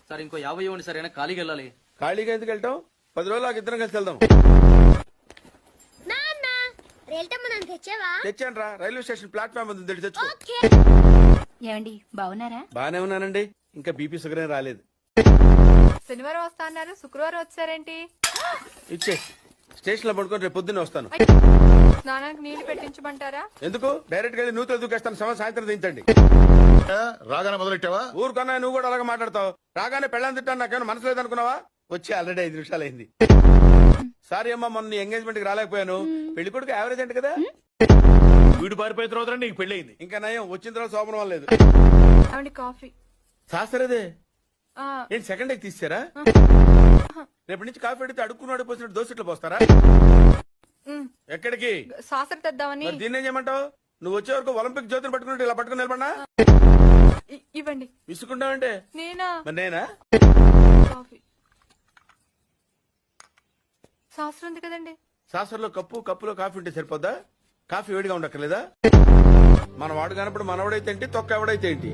Sir ఇంకో 50 ఇవ్వండి sir, అయినా ఖాళీకి వెళ్ళాలి. ఖాళీగా ఎందుకు వెళ్తాం? 10 రోజులు నాకు ఇద్దరం కలిసి వెళ్దాం. తెచ్చాను రా, రైల్వే స్టేషన్ ప్లాట్ఫామ్ ఉంది, తెచ్చుకో. ఏమండి బాగున్నారా? బానే ఉన్నానండి, ఇంకా బీపీ షుగర్ ఏం రాలేదు. శనివారం వస్తా అన్నారు, శుక్రవారం వచ్చారేంటి? ఇచ్చే స్టేషన్ లో పడుకొని రేపు పొద్దున్నే వస్తాను. స్నానానికి నీళ్లు పెట్టించమంటారా? ఎందుకు, డైరెక్ట్ గా నూతులు దూకేస్తాను. సాయంత్రం దించండి. రాగానే మొదలెట్టావా? ఊరుకన్నా నువ్వు కూడా అలాగే మాట్లాడతావు. రాగానే పెళ్ళని తిట్టాను, నాకేమైనా మనసు లేదనుకున్నావా? వచ్చి ఆల్రెడీ 5 నిమిషాలు అయింది. సారీ అమ్మా, మొన్న ఎంగేజ్మెంట్ కి రాలేకపోయాను. పెళ్లి కొడుకు యావరేజ్ అంటే కదా. వీడు పారిపోయిన తర్వాత నీకు పెళ్లి అయింది. ఇంకా నయం, వచ్చిన తర్వాత శోభనం వల్ల లేదు. అవండి కాఫీ. శాస్త్రదే ఆ, ఏంటి సెకండ్ ఎగ్ తీసారా? రేపటి నుంచి కాఫీ అడిగితే అడుక్కున్నాడు పోసినట్టు దోశట్లు పోస్తారా? ఉమ్, ఎక్కడికి? సాసర తెద్దామని. మరి దీన్ని ఏం చేయమంటావు? నువ్వు వచ్చే వరకు ఒలింపిక్ జ్యోతిని పట్టుకున్నట్టు ఇలా పట్టుకుని నిలబడినా ఇవ్వండి. విసుకుంటావంటే నేనా? మరి నేనా? కాఫీ. శాస్త్రం ఉంది కదండి. శాస్త్రంలో కప్పులో కాఫీ ఉంటే సరిపోద్దా? కాఫీ వేడిగా ఉండక్కర్లేదా? మన వాడు కానప్పుడు మనవడైతే ఏంటి, తొక్క ఎవడైతే ఏంటి?